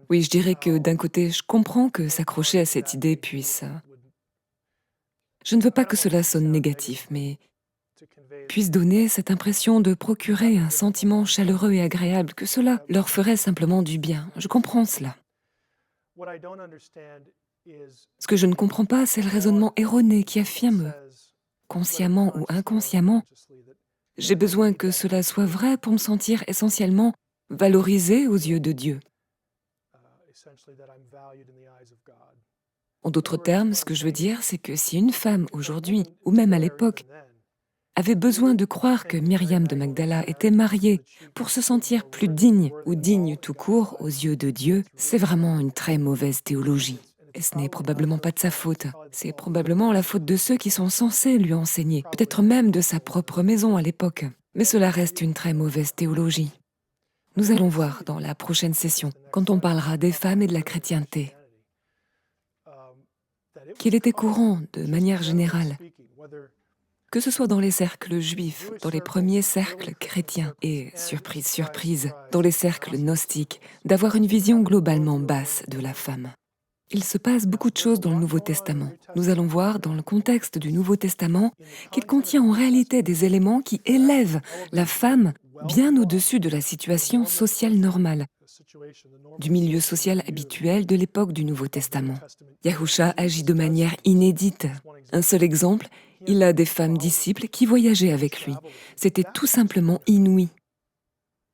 Oui, je dirais que d'un côté, je comprends que s'accrocher à cette idée puisse... Je ne veux pas que cela sonne négatif, mais puisse donner cette impression de procurer un sentiment chaleureux et agréable, que cela leur ferait simplement du bien. Je comprends cela. Ce que je ne comprends pas, c'est le raisonnement erroné qui affirme, consciemment ou inconsciemment, j'ai besoin que cela soit vrai pour me sentir essentiellement valorisé aux yeux de Dieu. En d'autres termes, ce que je veux dire, c'est que si une femme aujourd'hui, ou même à l'époque, avait besoin de croire que Myriam de Magdala était mariée pour se sentir plus digne ou digne tout court aux yeux de Dieu, c'est vraiment une très mauvaise théologie. Et ce n'est probablement pas de sa faute, c'est probablement la faute de ceux qui sont censés lui enseigner, peut-être même de sa propre maison à l'époque. Mais cela reste une très mauvaise théologie. Nous allons voir dans la prochaine session, quand on parlera des femmes et de la chrétienté, qu'il était courant, de manière générale, Que ce soit dans les cercles juifs, dans les premiers cercles chrétiens et, surprise, surprise, dans les cercles gnostiques, d'avoir une vision globalement basse de la femme. Il se passe beaucoup de choses dans le Nouveau Testament. Nous allons voir dans le contexte du Nouveau Testament qu'il contient en réalité des éléments qui élèvent la femme bien au-dessus de la situation sociale normale, du milieu social habituel de l'époque du Nouveau Testament. Yahusha agit de manière inédite. Un seul exemple, il a des femmes disciples qui voyageaient avec lui. C'était tout simplement inouï.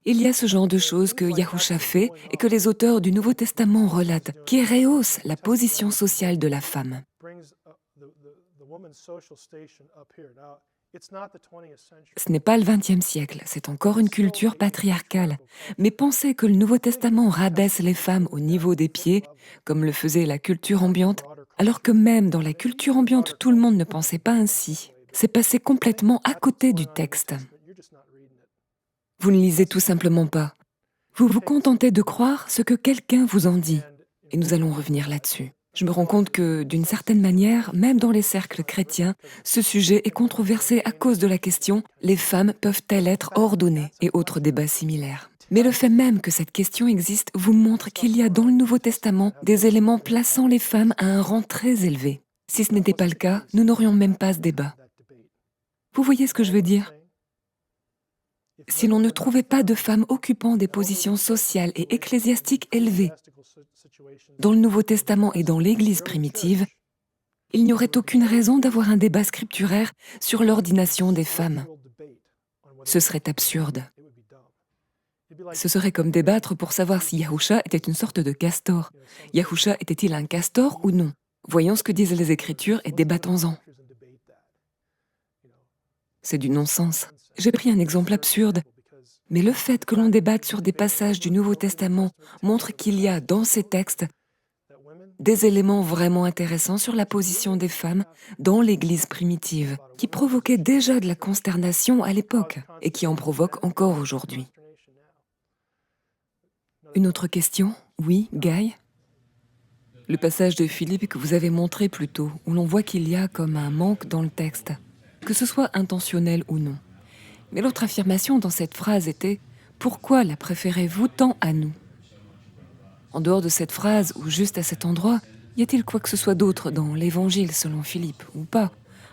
Il y a ce genre de choses que Yahusha fait et que les auteurs du Nouveau Testament relatent, qui rehaussent la position sociale de la femme. Ce n'est pas le XXe siècle, c'est encore une culture patriarcale. Mais penser que le Nouveau Testament rabaisse les femmes au niveau des pieds, comme le faisait la culture ambiante, alors que même dans la culture ambiante tout le monde ne pensait pas ainsi, c'est passer complètement à côté du texte. Vous ne lisez tout simplement pas. Vous vous contentez de croire ce que quelqu'un vous en dit. Et nous allons revenir là-dessus. Je me rends compte que, d'une certaine manière, même dans les cercles chrétiens, ce sujet est controversé à cause de la question « Les femmes peuvent-elles être ordonnées ?» et autres débats similaires. Mais le fait même que cette question existe vous montre qu'il y a dans le Nouveau Testament des éléments plaçant les femmes à un rang très élevé. Si ce n'était pas le cas, nous n'aurions même pas ce débat. Vous voyez ce que je veux dire ? Si l'on ne trouvait pas de femmes occupant des positions sociales et ecclésiastiques élevées dans le Nouveau Testament et dans l'Église primitive, il n'y aurait aucune raison d'avoir un débat scripturaire sur l'ordination des femmes. Ce serait absurde. Ce serait comme débattre pour savoir si Yahusha était une sorte de castor. Yahusha était-il un castor ou non? Voyons ce que disent les Écritures et débattons-en. C'est du non-sens. J'ai pris un exemple absurde, mais le fait que l'on débatte sur des passages du Nouveau Testament montre qu'il y a dans ces textes des éléments vraiment intéressants sur la position des femmes dans l'Église primitive, qui provoquaient déjà de la consternation à l'époque et qui en provoquent encore aujourd'hui. Une autre question? Oui, Guy? Le passage de Philippe que vous avez montré plus tôt, où l'on voit qu'il y a comme un manque dans le texte, que ce soit intentionnel ou non. Mais l'autre affirmation dans cette phrase était « Pourquoi la préférez-vous tant à nous ?» En dehors de cette phrase, ou juste à cet endroit, y a-t-il quoi que ce soit d'autre dans l'Évangile selon Philippe, ou pas,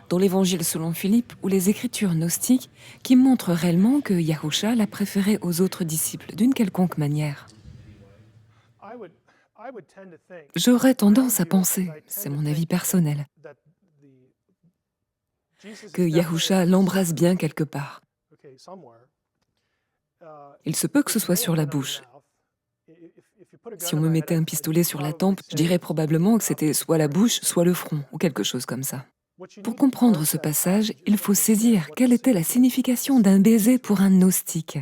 dans l'Évangile selon Philippe ou les Écritures gnostiques, qui montrent réellement que Yahusha l'a préféré aux autres disciples d'une quelconque manière? J'aurais tendance à penser, c'est mon avis personnel, que Yahusha l'embrasse bien quelque part. Il se peut que ce soit sur la bouche. Si on me mettait un pistolet sur la tempe, je dirais probablement que c'était soit la bouche, soit le front, ou quelque chose comme ça. Pour comprendre ce passage, il faut saisir quelle était la signification d'un baiser pour un gnostique.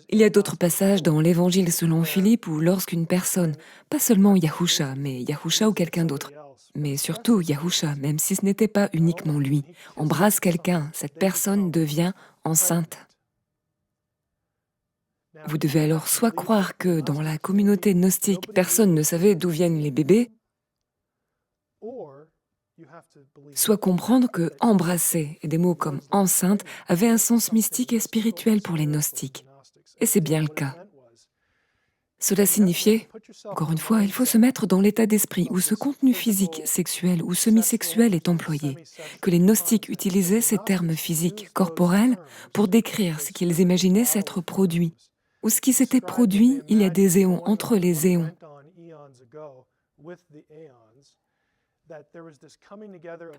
Il y a d'autres passages dans l'Évangile selon Philippe où lorsqu'une personne, pas seulement Yahusha, mais Yahusha ou quelqu'un d'autre, mais surtout Yahusha, même si ce n'était pas uniquement lui, embrasse quelqu'un, cette personne devient enceinte. Vous devez alors soit croire que dans la communauté gnostique, personne ne savait d'où viennent les bébés, soit comprendre que embrasser et des mots comme enceinte avaient un sens mystique et spirituel pour les gnostiques. Et c'est bien le cas. Cela signifiait, encore une fois, il faut se mettre dans l'état d'esprit où ce contenu physique, sexuel ou semi-sexuel est employé, que les gnostiques utilisaient ces termes physiques, corporels, pour décrire ce qu'ils imaginaient s'être produit, ou ce qui s'était produit il y a des éons entre les éons.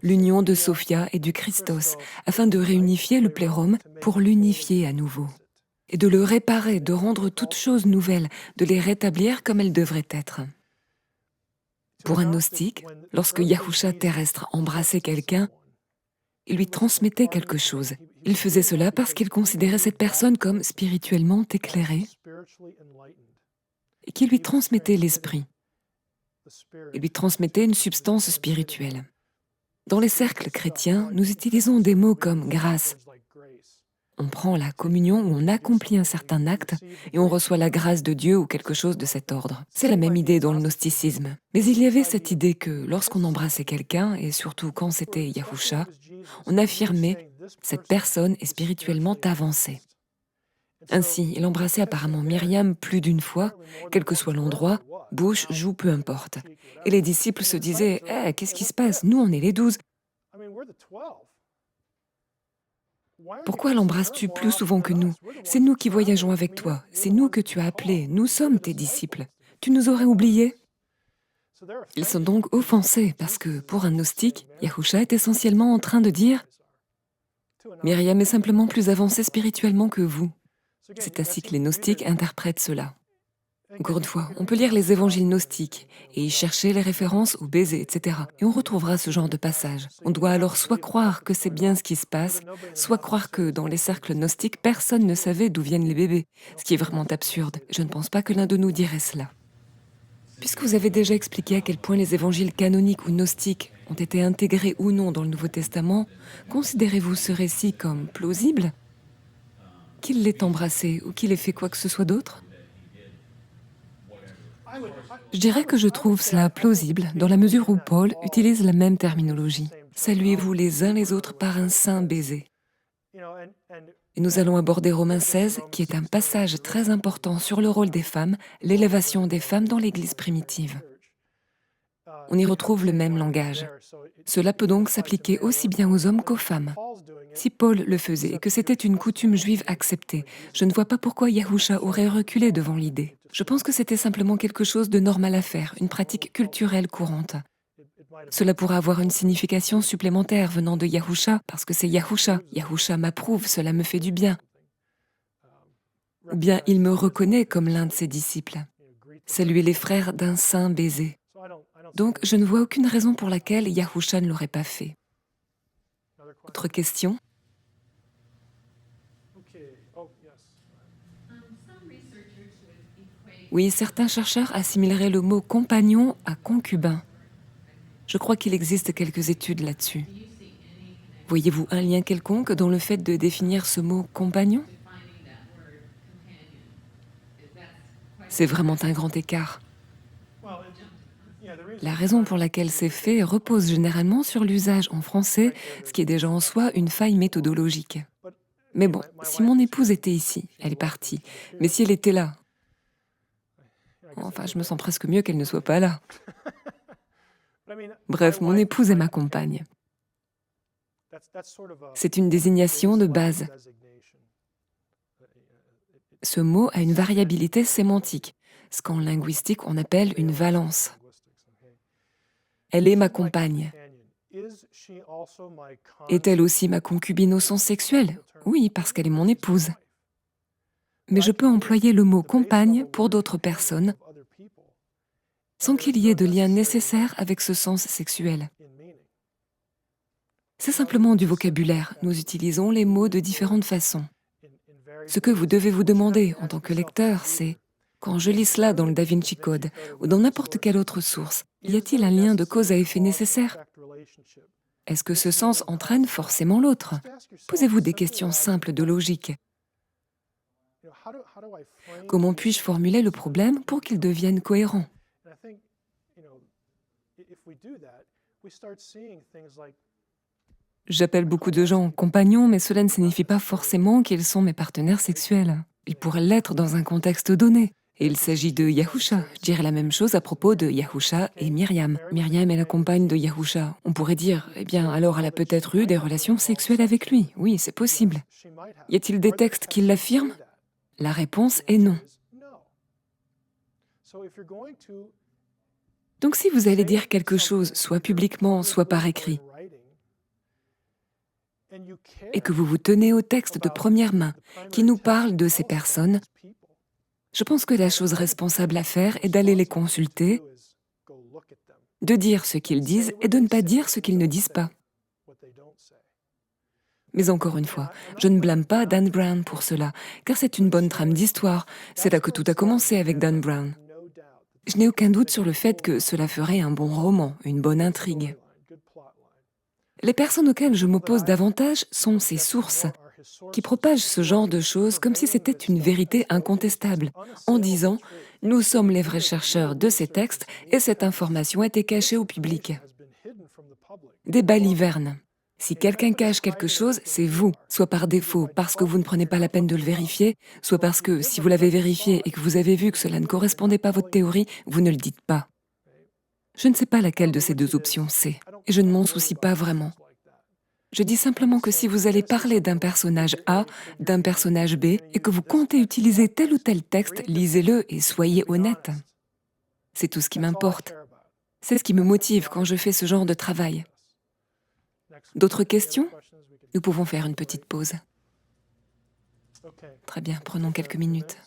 L'union de Sophia et du Christos, afin de réunifier le plérum pour l'unifier à nouveau, et de le réparer, de rendre toutes choses nouvelles, de les rétablir comme elles devraient être. Pour un gnostique, lorsque Yahusha terrestre embrassait quelqu'un, il lui transmettait quelque chose. Il faisait cela parce qu'il considérait cette personne comme spirituellement éclairée et qui lui transmettait l'esprit. Il lui transmettait une substance spirituelle. Dans les cercles chrétiens, nous utilisons des mots comme grâce, On prend la communion où on accomplit un certain acte et on reçoit la grâce de Dieu ou quelque chose de cet ordre. C'est la même idée dans le gnosticisme. Mais il y avait cette idée que lorsqu'on embrassait quelqu'un, et surtout quand c'était Yahusha, on affirmait cette personne est spirituellement avancée. Ainsi, il embrassait apparemment Myriam plus d'une fois, quel que soit l'endroit, bouche, joue, peu importe. Et les disciples se disaient « qu'est-ce qui se passe? Nous, on est les 12. Pourquoi l'embrasses-tu plus souvent que nous? C'est nous qui voyageons avec toi. C'est nous que tu as appelés. Nous sommes tes disciples. Tu nous aurais oubliés ?» Ils sont donc offensés parce que, pour un gnostique, Yahusha est essentiellement en train de dire « Myriam est simplement plus avancée spirituellement que vous. » C'est ainsi que les gnostiques interprètent cela. Encore une fois, on peut lire les évangiles gnostiques et y chercher les références aux baisers, etc. Et on retrouvera ce genre de passage. On doit alors soit croire que c'est bien ce qui se passe, soit croire que dans les cercles gnostiques, personne ne savait d'où viennent les bébés, ce qui est vraiment absurde. Je ne pense pas que l'un de nous dirait cela. Puisque vous avez déjà expliqué à quel point les évangiles canoniques ou gnostiques ont été intégrés ou non dans le Nouveau Testament, considérez-vous ce récit comme plausible? Qu'il l'ait embrassé ou qu'il ait fait quoi que ce soit d'autre? Je dirais que je trouve cela plausible dans la mesure où Paul utilise la même terminologie. Saluez-vous les uns les autres par un saint baiser. Et nous allons aborder Romains 16, qui est un passage très important sur le rôle des femmes, l'élévation des femmes dans l'Église primitive. On y retrouve le même langage. Cela peut donc s'appliquer aussi bien aux hommes qu'aux femmes. Si Paul le faisait et que c'était une coutume juive acceptée, je ne vois pas pourquoi Yahusha aurait reculé devant l'idée. Je pense que c'était simplement quelque chose de normal à faire, une pratique culturelle courante. Cela pourrait avoir une signification supplémentaire venant de Yahusha, parce que c'est Yahusha. Yahusha m'approuve, cela me fait du bien. Ou bien il me reconnaît comme l'un de ses disciples. Saluer les frères d'un saint baiser. Donc je ne vois aucune raison pour laquelle Yahusha ne l'aurait pas fait. Autre question? Oui, certains chercheurs assimileraient le mot compagnon à concubin. Je crois qu'il existe quelques études là-dessus. Voyez-vous un lien quelconque dans le fait de définir ce mot compagnon? C'est vraiment un grand écart. La raison pour laquelle c'est fait repose généralement sur l'usage en français, ce qui est déjà en soi une faille méthodologique. Mais bon, si mon épouse était ici, elle est partie. Mais si elle était là, enfin, je me sens presque mieux qu'elle ne soit pas là. Bref, mon épouse est ma compagne. C'est une désignation de base. Ce mot a une variabilité sémantique, ce qu'en linguistique on appelle une valence. Elle est ma compagne. Est-elle aussi ma concubine au sens sexuel? Oui, parce qu'elle est mon épouse. Mais je peux employer le mot compagne pour d'autres personnes sans qu'il y ait de lien nécessaire avec ce sens sexuel. C'est simplement du vocabulaire. Nous utilisons les mots de différentes façons. Ce que vous devez vous demander en tant que lecteur, c'est quand je lis cela dans le Da Vinci Code ou dans n'importe quelle autre source, y a-t-il un lien de cause à effet nécessaire? Est-ce que ce sens entraîne forcément l'autre? Posez-vous des questions simples de logique. Comment puis-je formuler le problème pour qu'il devienne cohérent? J'appelle beaucoup de gens compagnons, mais cela ne signifie pas forcément qu'ils sont mes partenaires sexuels. Ils pourraient l'être dans un contexte donné. Et il s'agit de Yahusha. Je dirais la même chose à propos de Yahusha et Myriam. Myriam est la compagne de Yahusha. On pourrait dire, eh bien, alors elle a peut-être eu des relations sexuelles avec lui. Oui, c'est possible. Y a-t-il des textes qui l'affirment? La réponse est non. Donc si vous allez dire quelque chose, soit publiquement, soit par écrit, et que vous vous tenez au texte de première main qui nous parle de ces personnes, je pense que la chose responsable à faire est d'aller les consulter, de dire ce qu'ils disent et de ne pas dire ce qu'ils ne disent pas. Mais encore une fois, je ne blâme pas Dan Brown pour cela, car c'est une bonne trame d'histoire. C'est là que tout a commencé avec Dan Brown. Je n'ai aucun doute sur le fait que cela ferait un bon roman, une bonne intrigue. Les personnes auxquelles je m'oppose davantage sont ses sources, qui propage ce genre de choses comme si c'était une vérité incontestable, en disant « Nous sommes les vrais chercheurs de ces textes et cette information était cachée au public ». Des balivernes. Si quelqu'un cache quelque chose, c'est vous, soit par défaut, parce que vous ne prenez pas la peine de le vérifier, soit parce que, si vous l'avez vérifié et que vous avez vu que cela ne correspondait pas à votre théorie, vous ne le dites pas. Je ne sais pas laquelle de ces deux options c'est, et je ne m'en soucie pas vraiment. Je dis simplement que si vous allez parler d'un personnage A, d'un personnage B, et que vous comptez utiliser tel ou tel texte, lisez-le et soyez honnête. C'est tout ce qui m'importe. C'est ce qui me motive quand je fais ce genre de travail. D'autres questions? Nous pouvons faire une petite pause. Très bien, prenons quelques minutes.